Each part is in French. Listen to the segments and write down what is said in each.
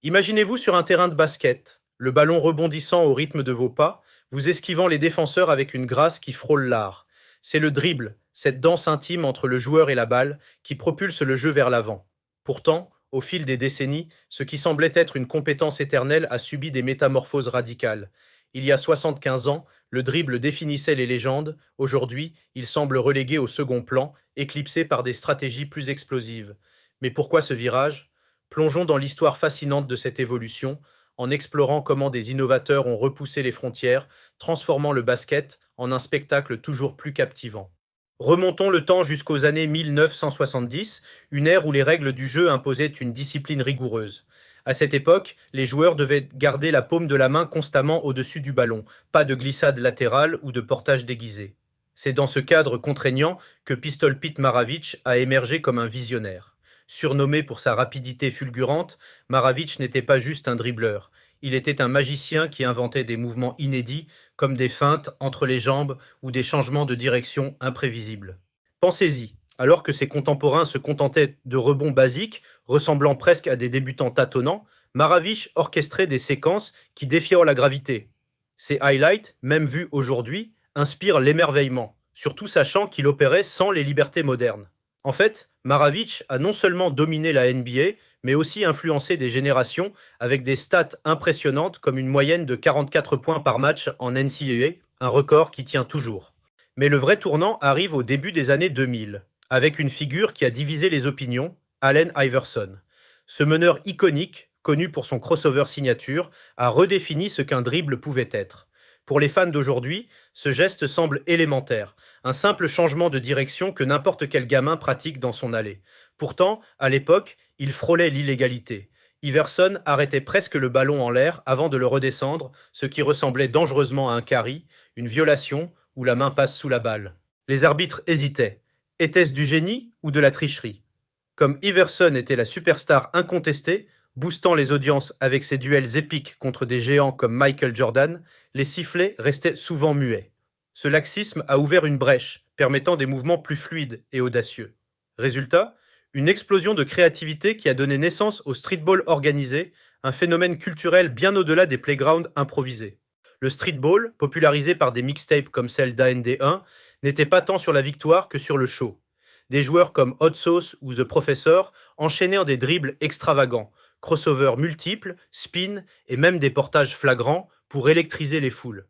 Imaginez-vous sur un terrain de basket, le ballon rebondissant au rythme de vos pas, vous esquivant les défenseurs avec une grâce qui frôle l'art. C'est le dribble, cette danse intime entre le joueur et la balle, qui propulse le jeu vers l'avant. Pourtant, au fil des décennies, ce qui semblait être une compétence éternelle a subi des métamorphoses radicales. Il y a 75 ans, le dribble définissait les légendes. Aujourd'hui, il semble relégué au second plan, éclipsé par des stratégies plus explosives. Mais pourquoi ce virage? Plongeons dans l'histoire fascinante de cette évolution, en explorant comment des innovateurs ont repoussé les frontières, transformant le basket en un spectacle toujours plus captivant. Remontons le temps jusqu'aux années 1970, une ère où les règles du jeu imposaient une discipline rigoureuse. À cette époque, les joueurs devaient garder la paume de la main constamment au-dessus du ballon, pas de glissade latérale ou de portage déguisé. C'est dans ce cadre contraignant que Pistol Pete Maravich a émergé comme un visionnaire. Surnommé pour sa rapidité fulgurante, Maravich n'était pas juste un dribbleur. Il était un magicien qui inventait des mouvements inédits, comme des feintes entre les jambes ou des changements de direction imprévisibles. Pensez-y, alors que ses contemporains se contentaient de rebonds basiques, ressemblant presque à des débutants tâtonnants, Maravich orchestrait des séquences qui défiaient la gravité. Ces highlights, même vus aujourd'hui, inspirent l'émerveillement, surtout sachant qu'il opérait sans les libertés modernes. En fait, Maravich a non seulement dominé la NBA, mais aussi influencé des générations avec des stats impressionnantes comme une moyenne de 44 points par match en NCAA, un record qui tient toujours. Mais le vrai tournant arrive au début des années 2000, avec une figure qui a divisé les opinions, Allen Iverson. Ce meneur iconique, connu pour son crossover signature, a redéfini ce qu'un dribble pouvait être. Pour les fans d'aujourd'hui, ce geste semble élémentaire, un simple changement de direction que n'importe quel gamin pratique dans son allée. Pourtant, à l'époque, il frôlait l'illégalité. Iverson arrêtait presque le ballon en l'air avant de le redescendre, ce qui ressemblait dangereusement à un carry, une violation où la main passe sous la balle. Les arbitres hésitaient. Était-ce du génie ou de la tricherie? Comme Iverson était la superstar incontestée, boostant les audiences avec ses duels épiques contre des géants comme Michael Jordan, les sifflets restaient souvent muets. Ce laxisme a ouvert une brèche, permettant des mouvements plus fluides et audacieux. Résultat, une explosion de créativité qui a donné naissance au streetball organisé, un phénomène culturel bien au-delà des playgrounds improvisés. Le streetball, popularisé par des mixtapes comme celle d'AND1, n'était pas tant sur la victoire que sur le show. Des joueurs comme Hot Sauce ou The Professor enchaînaient des dribbles extravagants, crossovers multiples, spins et même des portages flagrants pour électriser les foules.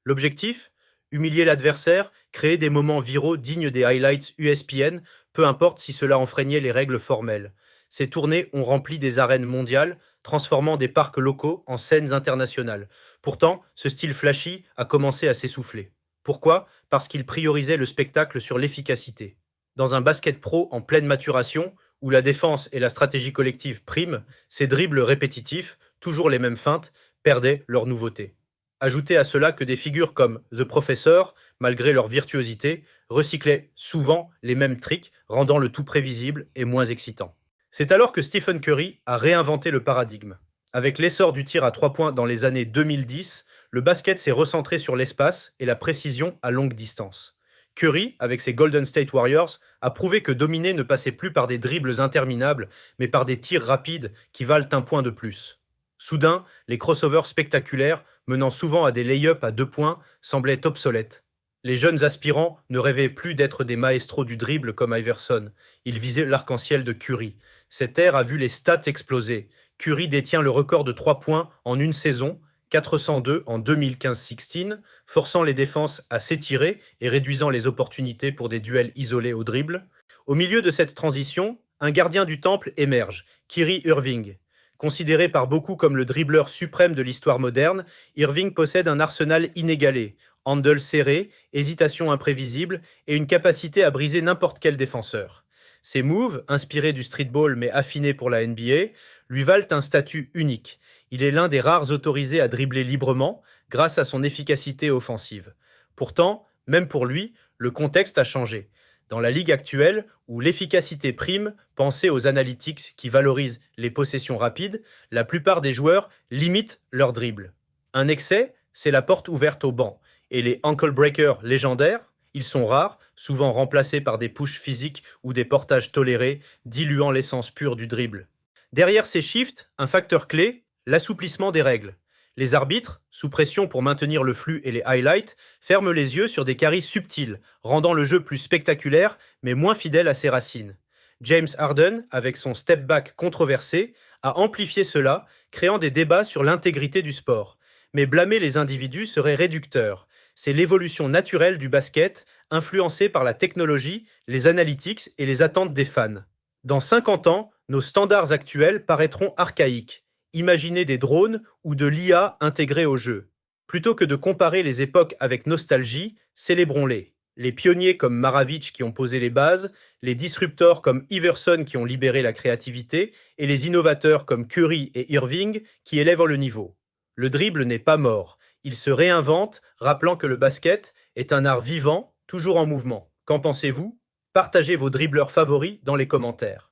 L'objectif? Humilier l'adversaire, créer des moments viraux dignes des highlights ESPN, peu importe si cela enfreignait les règles formelles. Ces tournées ont rempli des arènes mondiales, transformant des parcs locaux en scènes internationales. Pourtant, ce style flashy a commencé à s'essouffler. Pourquoi? Parce qu'il priorisait le spectacle sur l'efficacité. Dans un basket pro en pleine maturation, où la défense et la stratégie collective priment, ces dribbles répétitifs, toujours les mêmes feintes, perdaient leur nouveauté. Ajoutez à cela que des figures comme The Professor, malgré leur virtuosité, recyclaient souvent les mêmes tricks, rendant le tout prévisible et moins excitant. C'est alors que Stephen Curry a réinventé le paradigme. Avec l'essor du tir à 3 points dans les années 2010, le basket s'est recentré sur l'espace et la précision à longue distance. Curry, avec ses Golden State Warriors, a prouvé que dominer ne passait plus par des dribbles interminables, mais par des tirs rapides qui valent un point de plus. Soudain, les crossovers spectaculaires, menant souvent à des lay-ups à 2 points, semblaient obsolètes. Les jeunes aspirants ne rêvaient plus d'être des maestros du dribble comme Iverson. Ils visaient l'arc-en-ciel de Curry. Cette ère a vu les stats exploser. Curry détient le record de 3 points en une saison, 402 en 2015-16, forçant les défenses à s'étirer et réduisant les opportunités pour des duels isolés au dribble. Au milieu de cette transition, un gardien du temple émerge, Kyrie Irving. Considéré par beaucoup comme le dribbleur suprême de l'histoire moderne, Irving possède un arsenal inégalé, handle serré, hésitation imprévisible et une capacité à briser n'importe quel défenseur. Ses moves, inspirés du streetball mais affinés pour la NBA, lui valent un statut unique. Il est l'un des rares autorisés à dribbler librement grâce à son efficacité offensive. Pourtant, même pour lui, le contexte a changé. Dans la ligue actuelle, où l'efficacité prime, pensez aux analytics qui valorisent les possessions rapides, la plupart des joueurs limitent leur dribble. Un excès, c'est la porte ouverte au banc. Et les ankle breakers légendaires, ils sont rares, souvent remplacés par des pushes physiques ou des portages tolérés, diluant l'essence pure du dribble. Derrière ces shifts, un facteur clé, l'assouplissement des règles. Les arbitres, sous pression pour maintenir le flux et les highlights, ferment les yeux sur des caries subtiles, rendant le jeu plus spectaculaire, mais moins fidèle à ses racines. James Harden, avec son step back controversé, a amplifié cela, créant des débats sur l'intégrité du sport. Mais blâmer les individus serait réducteur. C'est l'évolution naturelle du basket, influencée par la technologie, les analytics et les attentes des fans. Dans 50 ans, nos standards actuels paraîtront archaïques. Imaginez des drones ou de l'IA intégrés au jeu. Plutôt que de comparer les époques avec nostalgie, célébrons-les. Les pionniers comme Maravich qui ont posé les bases, les disruptors comme Iverson qui ont libéré la créativité, et les innovateurs comme Curry et Irving qui élèvent le niveau. Le dribble n'est pas mort. Il se réinvente, rappelant que le basket est un art vivant, toujours en mouvement. Qu'en pensez-vous? Partagez vos dribbleurs favoris dans les commentaires.